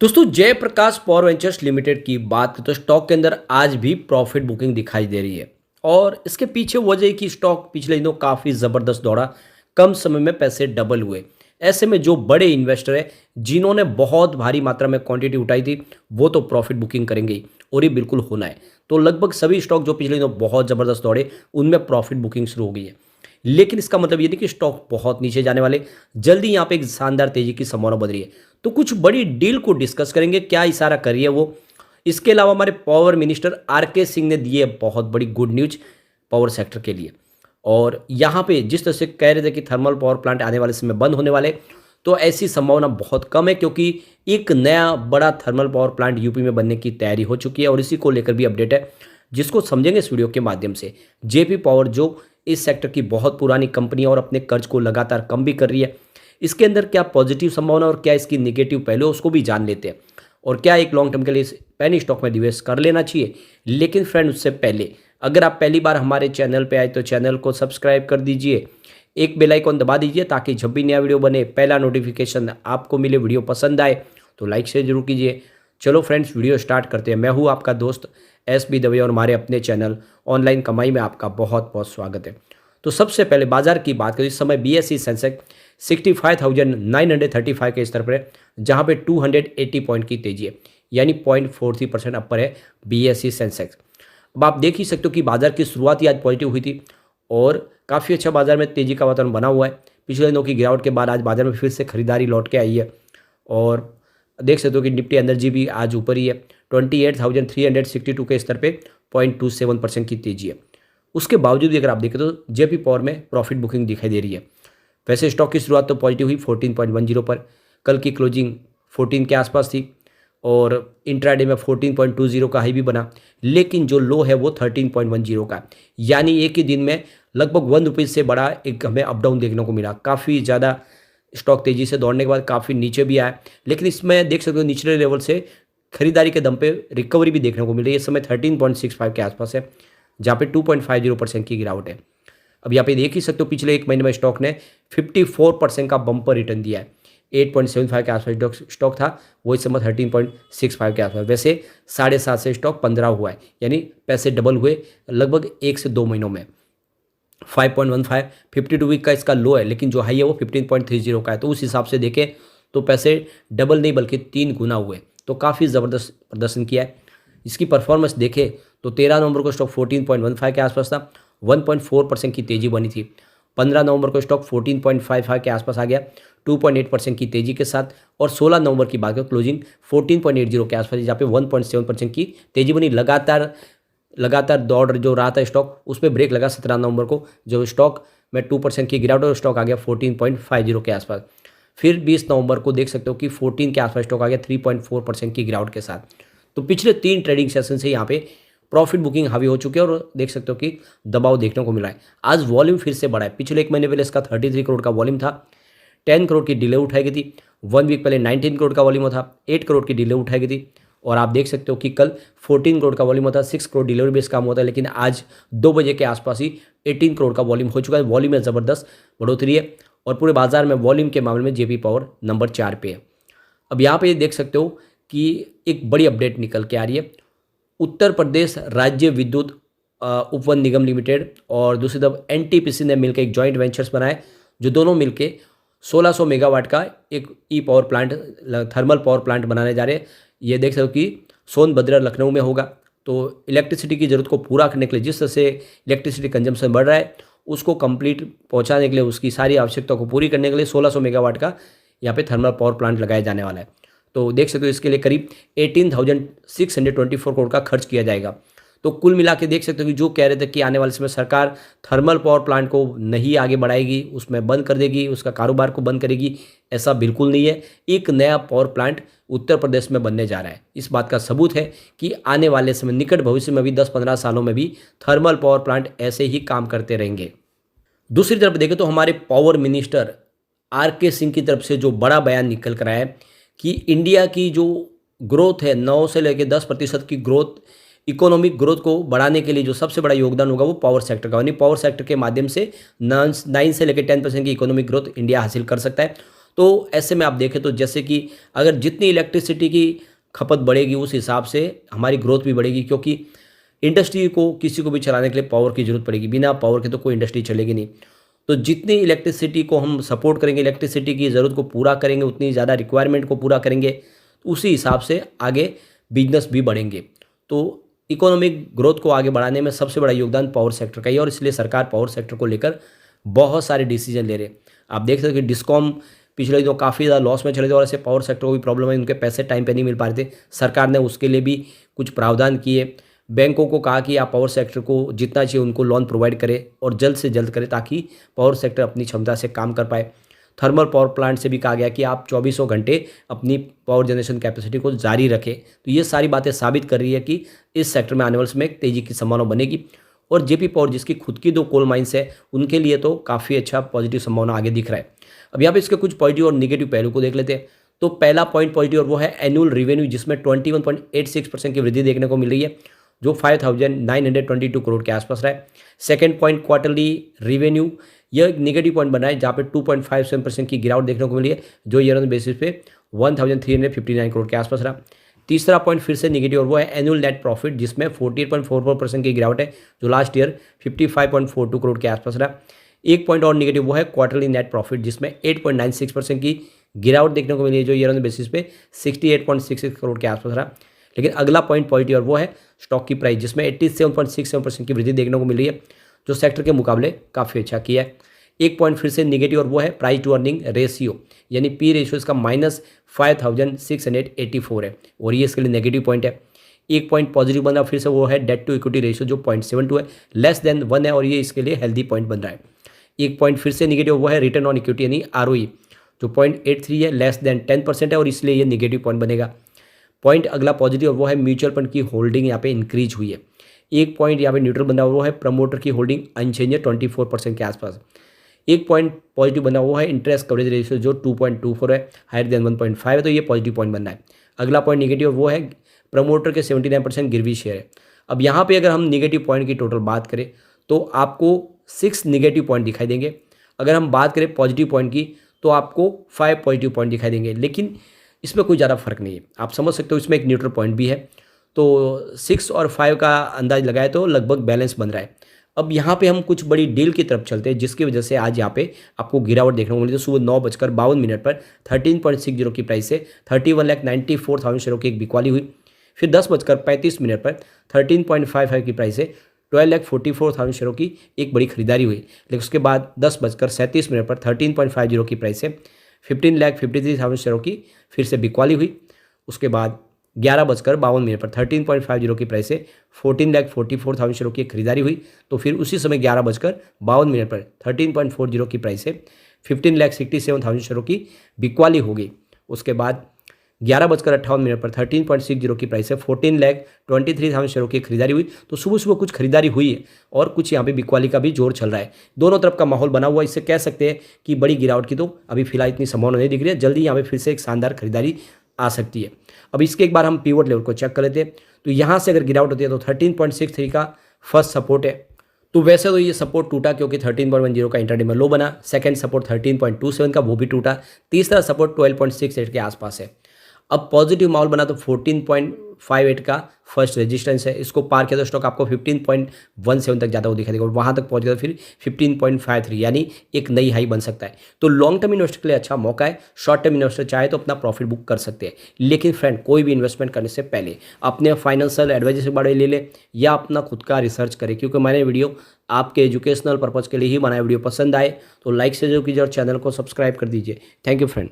दोस्तों Jayaprakash power ventures limited की बात करें तो स्टॉक के अंदर आज भी प्रॉफिट बुकिंग दिखाई दे रही है। और इसके पीछे वजह है कि स्टॉक पिछले दिनों काफ़ी ज़बरदस्त दौड़ा, कम समय में पैसे डबल हुए। ऐसे में जो बड़े इन्वेस्टर है जिन्होंने बहुत भारी मात्रा में क्वांटिटी उठाई थी वो तो प्रॉफिट बुकिंग करेंगे ही, और ये बिल्कुल होना है। तो लगभग सभी स्टॉक जो पिछले दिनों बहुत ज़बरदस्त दौड़े उनमें प्रॉफिट बुकिंग शुरू हो गई है। लेकिन इसका मतलब ये नहीं कि स्टॉक बहुत नीचे जाने वाले, जल्दी यहाँ पे एक शानदार तेजी की संभावना बन रही है। तो कुछ बड़ी डील को डिस्कस करेंगे, क्या इशारा कर रही है वो। इसके अलावा हमारे पावर मिनिस्टर आरके सिंह ने दी है बहुत बड़ी गुड न्यूज पावर सेक्टर के लिए। और यहाँ पे जिस तरह से कह रहे थे कि थर्मल पावर प्लांट आने वाले समय बंद होने वाले, तो ऐसी संभावना बहुत कम है, क्योंकि एक नया बड़ा थर्मल पावर प्लांट यूपी में बनने की तैयारी हो चुकी है और इसी को लेकर भी अपडेट है, जिसको समझेंगे इस वीडियो के माध्यम से। जेपी पावर जो इस सेक्टर की बहुत पुरानी कंपनी है और अपने कर्ज को लगातार कम भी कर रही है, इसके अंदर क्या पॉजिटिव संभावना और क्या इसकी नेगेटिव पहलू उसको भी जान लेते हैं। और क्या एक लॉन्ग टर्म के लिए पेनी स्टॉक में निवेश कर लेना चाहिए। लेकिन फ्रेंड उससे पहले अगर आप पहली बार हमारे चैनल पे आए तो चैनल को सब्सक्राइब कर दीजिए, एक बेल आइकॉन दबा दीजिए ताकि जब भी नया वीडियो बने पहला नोटिफिकेशन आपको मिले। वीडियो पसंद आए तो लाइक शेयर जरूर कीजिए। चलो फ्रेंड्स वीडियो स्टार्ट करते हैं। मैं हूँ आपका दोस्त SB दवे और हमारे अपने चैनल ऑनलाइन कमाई में आपका बहुत बहुत स्वागत है। तो सबसे पहले बाजार की बात करें, इस समय BSE सेंसेक्स 65,935 के स्तर पर है, जहां पे 280 पॉइंट की तेजी है, यानी 0.43% अपर है BSE सेंसेक्स। अब आप देख ही सकते हो कि बाजार की शुरुआत ही आज पॉजिटिव हुई थी और काफ़ी अच्छा बाजार में तेजी का वातावरण बना हुआ है। पिछले दिनों की गिरावट के बाद आज बाजार में फिर से खरीदारी लौट के आई है और देख सकते हो कि निफ्टी एनर्जी भी आज ऊपर ही है, 28,362 के स्तर पे 0.27% की तेजी है। उसके बावजूद भी अगर आप देखें तो जेपी पावर में प्रॉफिट बुकिंग दिखाई दे रही है। वैसे स्टॉक की शुरुआत तो पॉजिटिव हुई 14.10 पर, कल की क्लोजिंग 14 के आसपास थी और इंट्राडे में 14.20 का हाई भी बना, लेकिन जो लो है वो 13.10 का, यानी एक ही दिन में लगभग ₹1 से बड़ा एक हमें अप डाउन देखने को मिला। काफ़ी ज़्यादा स्टॉक तेजी से दौड़ने के बाद काफ़ी नीचे भी आया, लेकिन इसमें देख सकते हो निचले लेवल से खरीदारी के दम पे रिकवरी भी देखने को मिल रही है। इस समय 13.65 के आसपास है, जहाँ पे 2.50% की गिरावट है। अब यहाँ पे देख ही सकते हो पिछले एक महीने में स्टॉक ने 54% का बम्पर रिटर्न दिया है। 8.75 के आसपास स्टॉक था, वो इस समय 13.65 के आसपास। वैसे 7.5 से स्टॉक 15 हुआ है, यानी पैसे डबल हुए लगभग 1 से 2 महीनों में। 5.15 52 वीक का इसका लो है, लेकिन जो हाई है वो 15.30 का है। तो उस हिसाब से देखें तो पैसे डबल नहीं बल्कि 3 गुना हुए, तो काफ़ी ज़बरदस्त प्रदर्शन किया है। इसकी परफॉर्मेंस देखें तो 13 नवंबर को स्टॉक 14.15 के आसपास था, 1.4% की तेजी बनी थी। 15 नवंबर को स्टॉक 14.55 के आसपास आ गया 2.8% की तेजी के साथ, और 16 नवंबर की बात करें क्लोजिंग 14.80 के आसपास, जहाँ पे 1.7% की तेजी बनी। लगातार दौड़ जो रहा था स्टॉक, उस पर ब्रेक लगा 17 नवंबर को, जो स्टॉक में 2% की गिरावट और स्टॉक आ गया 14.50 के आसपास। फिर 20 नवंबर को देख सकते हो कि 14 के आसपास स्टॉक आ गया 3.4% की गिरावट के साथ। तो पिछले 3 ट्रेडिंग सेशन से यहाँ पे प्रॉफिट बुकिंग हावी हो चुकी है और देख सकते हो कि दबाव देखने को मिला है। आज वॉल्यूम फिर से बढ़ा है। पिछले एक महीने पहले इसका 33 करोड़ का वॉल्यूम था, 10 करोड़ की डिले उठाई गई थी। 1 वीक पहले 19 करोड़ का वॉल्यूम था, 8 करोड़ की डिले उठाई गई थी। और आप देख सकते हो कि कल 14 करोड़ का वॉल्यूम होता है, 6 करोड़ डिलीवरी बेस काम होता है, लेकिन आज 2 बजे के आसपास ही 18 करोड़ का वॉल्यूम हो चुका है। वॉल्यूम में ज़बरदस्त बढ़ोतरी है और पूरे बाजार में वॉल्यूम के मामले में जेपी पावर नंबर 4 पे है। अब यहाँ पे देख सकते हो कि एक बड़ी अपडेट निकल के आ रही है। उत्तर प्रदेश राज्य विद्युत उपवन निगम लिमिटेड और दूसरी तरफ NTPC ने मिलकर एक जॉइंट वेंचर्स बनाए, जो दोनों मिलके 1600 मेगावाट का एक power plant, thermal power plant बनाने जा रहे हैं। ये देख सकते हो कि सोनभद्र लखनऊ में होगा। तो इलेक्ट्रिसिटी की ज़रूरत को पूरा करने के लिए, जिस तरह से इलेक्ट्रिसिटी कंजम्पशन बढ़ रहा है, उसको कंप्लीट पहुंचाने के लिए, उसकी सारी आवश्यकता को पूरी करने के लिए 1600 मेगावाट का यहाँ पे थर्मल पावर प्लांट लगाया जाने वाला है। तो देख सकते हो इसके लिए करीब 18,624 करोड़ का खर्च किया जाएगा। तो कुल मिला के देख सकते हो कि जो कह रहे थे कि आने वाले समय सरकार थर्मल पावर प्लांट को नहीं आगे बढ़ाएगी, उसमें बंद कर देगी, उसका कारोबार को बंद करेगी, ऐसा बिल्कुल नहीं है। एक नया पावर प्लांट उत्तर प्रदेश में बनने जा रहा है। इस बात का सबूत है कि आने वाले समय, निकट भविष्य में भी 10-15 सालों में भी थर्मल पावर प्लांट ऐसे ही काम करते रहेंगे। दूसरी तरफ देखें तो हमारे पावर मिनिस्टर आरके सिंह की तरफ से जो बड़ा बयान निकल कर आया है कि इंडिया की जो ग्रोथ है, 9 से लेकर 10% की ग्रोथ, इकोनॉमिक ग्रोथ को बढ़ाने के लिए जो सबसे बड़ा योगदान होगा वो पावर सेक्टर का, यानी पावर सेक्टर के माध्यम से 9 से लेकर 10% की इकोनॉमिक ग्रोथ इंडिया हासिल कर सकता है। तो ऐसे में आप देखें तो जैसे कि अगर जितनी इलेक्ट्रिसिटी की खपत बढ़ेगी उस हिसाब से हमारी ग्रोथ भी बढ़ेगी, क्योंकि इंडस्ट्री को किसी को भी चलाने के लिए पावर की ज़रूरत पड़ेगी, बिना पावर के तो कोई इंडस्ट्री चलेगी नहीं। तो जितनी इलेक्ट्रिसिटी को हम सपोर्ट करेंगे, इलेक्ट्रिसिटी की ज़रूरत को पूरा करेंगे, उतनी ज़्यादा रिक्वायरमेंट को पूरा करेंगे, उसी हिसाब से आगे बिजनेस भी बढ़ेंगे। तो इकोनॉमिक ग्रोथ को आगे बढ़ाने में सबसे बड़ा योगदान पावर सेक्टर का ही है, और इसलिए सरकार पावर सेक्टर को लेकर बहुत सारे डिसीजन ले रहे हैं। आप देख सकते हैं कि डिस्कॉम पिछले दिनों काफ़ी ज़्यादा लॉस में चले थे और ऐसे पावर सेक्टर को भी प्रॉब्लम है, उनके पैसे टाइम पे नहीं मिल पा रहे थे। सरकार ने उसके लिए भी कुछ प्रावधान किए, बैंकों को कहा कि आप पावर सेक्टर को जितना चाहिए उनको लोन प्रोवाइड करें और जल्द से जल्द करें, ताकि पावर सेक्टर अपनी क्षमता से काम कर पाए। थर्मल पावर प्लांट से भी कहा गया कि आप 24 घंटे अपनी पावर जनरेशन कैपेसिटी को जारी रखें। तो ये सारी बातें साबित कर रही है कि इस सेक्टर में आने वाले समय में तेज़ी की संभावना बनेगी। और जेपी पावर जिसकी खुद की 2 कोल माइंस है, उनके लिए तो काफ़ी अच्छा पॉजिटिव संभावना आगे दिख रहा है। अब यहाँ पे इसके कुछ पॉजिटिव और निगेटिव पहलू को देख लेते हैं। तो पहला पॉइंट पॉजिटिव और वो है एनुअल रेवेन्यू, जिसमें 21.86% की वृद्धि देखने को मिल रही है, जो 5,922 करोड़ के आसपास रहा है। सेकेंड पॉइंट क्वार्टरली रेवेन्यू, यह एक निगेटिव पॉइंट बना है जहाँ पे 2.57% की गिरावट देखने को मिली है, जो ईयर ऑन बेसिस पे 1,359 करोड़ के आसपास रहा। तीसरा पॉइंट फिर से निगेटिव और वो है एनुअल नेट प्रॉफिट, जिसमें 48.44% की गिरावट है, जो लास्ट ईयर 55.42 करोड़ के आसपास रहा। एक पॉइंट और निगेटिव वो है क्वार्टरली नेट प्रॉफिट, जिसमें 8.96% की गिरावट देखने को मिली है, जो ईयर ऑन बेसिस पे 68.66 करोड़ के आसपास रहा। लेकिन अगला पॉइंट पॉजिटिव और वो है स्टॉक की प्राइस, जिसमें 87.67% की वृद्धि देखने को मिल रही है, जो सेक्टर के मुकाबले काफ़ी अच्छा किया है। एक पॉइंट फिर से निगेटिव और वो है प्राइस टू अर्निंग रेशियो, यानी पी रेशियो इसका -5684 है, और ये इसके लिए नेगेटिव पॉइंट है। एक पॉइंट पॉजिटिव बन रहा फिर से वो है डेट टू इक्विटी रेशियो, जो 0.72 है, लेस देन 1 है, और ये इसके लिए हेल्दी पॉइंट बन रहा है। एक पॉइंट फिर से निगेटिव वो है रिटर्न ऑन इक्विटी यानी आरओई, जो 0.83 है, लेस देन 10% है, और इसलिए ये निगेटिव पॉइंट बनेगा। पॉइंट अगला पॉजिटिव वो है म्यूचुअल फंड की होल्डिंग यहाँ पे इंक्रीज हुई है। एक पॉइंट यहाँ पे न्यूट्रल बना हुआ है प्रमोटर की होल्डिंग अनचेंज है 24% के आसपास। एक पॉइंट पॉजिटिव बना हुआ है इंटरेस्ट कवरेज रेशियो, जो 2.24 है, हायर देन 1.5 है, तो ये पॉजिटिव पॉइंट बनना है। अगला पॉइंट निगेटिव वो है प्रमोटर के 79% गिरवी शेयर है। अब यहाँ पे अगर हम निगेटिव पॉइंट की टोटल बात करें तो आपको 6 निगेटिव पॉइंट दिखाई देंगे। अगर हम बात करें पॉजिटिव पॉइंट की तो आपको 5 पॉजिटिव पॉइंट दिखाई देंगे, लेकिन इसमें कोई ज़्यादा फर्क नहीं है। आप समझ सकते हो इसमें एक न्यूट्रल पॉइंट भी है, तो 6 और 5 का अंदाज लगाए तो लगभग बैलेंस बन रहा है। अब यहाँ पे हम कुछ बड़ी डील की तरफ चलते हैं, जिसकी वजह से आज यहाँ पे आपको गिरावट देखने को मिली। तो सुबह 9:52 पर 13.60 की प्राइस से 31,94,000 शेयरों की एक बिकवाली हुई। फिर 10:35 पर 13.55 की प्राइस से 12,44,000 शेयरों की एक बड़ी खरीदारी हुई। लेकिन उसके बाद 10:37 पर 13.50 की प्राइस से 15,53,000 शेयरों की फिर से बिकवाली हुई। उसके बाद 11:52 पर 13.50 की प्राइस से 14,44,000 शेयरों की एक खरीदारी हुई। तो फिर उसी समय 11:52 पर 13.40 की प्राइस से 15,67,000 शेयरों की बिकवाली हो गई। उसके बाद 11:58 पर 13.60 की प्राइस से 14,23,000 शेयरों की खरीदारी हुई। तो सुबह सुबह कुछ खरीदारी हुई है और कुछ यहाँ पे बिकवाली का भी जोर चल रहा है। दोनों तरफ का माहौल बना हुआ है। इससे कह सकते हैं कि बड़ी गिरावट की तो अभी फिलहाल इतनी संभावना नहीं दिख रही है। जल्दी यहाँ पे फिर से एक शानदार खरीदारी आ सकती है। अब इसके एक बार हम पिवट लेवल को चेक कर लेते हैं। तो यहाँ से अगर गिरावट होती है तो 13.63 का फर्स्ट सपोर्ट है। तो वैसे तो ये सपोर्ट टूटा क्योंकि 13.10 का इंट्राडे में लो बना। सेकंड सपोर्ट 13.27 का, वो भी टूटा। तीसरा सपोर्ट 12.68 के आसपास है। अब पॉजिटिव माहौल बना तो 14.58 का फर्स्ट रेजिस्टेंस है। इसको पार किया तो स्टॉक आपको 15.17 तक जाता हुआ दिखाई देगा और वहाँ तक पहुँच गया तो फिर 15.53 यानी एक नई हाई बन सकता है। तो लॉन्ग टर्म इन्वेस्टर के लिए अच्छा मौका है। शॉर्ट टर्म इन्वेस्टर चाहे तो अपना प्रॉफिट बुक कर सकते हैं, लेकिन फ्रेंड कोई भी इन्वेस्टमेंट करने से पहले अपने फाइनेंशियल एडवाइजर से बारे ले ले या अपना खुद का रिसर्च करें, क्योंकि मैंने वीडियो आपके एजुकेशनल पर्पज़ के लिए ही बनाया। वीडियो पसंद आए तो लाइक से जरूर कीजिए और चैनल को सब्सक्राइब कर दीजिए। Thank you friend.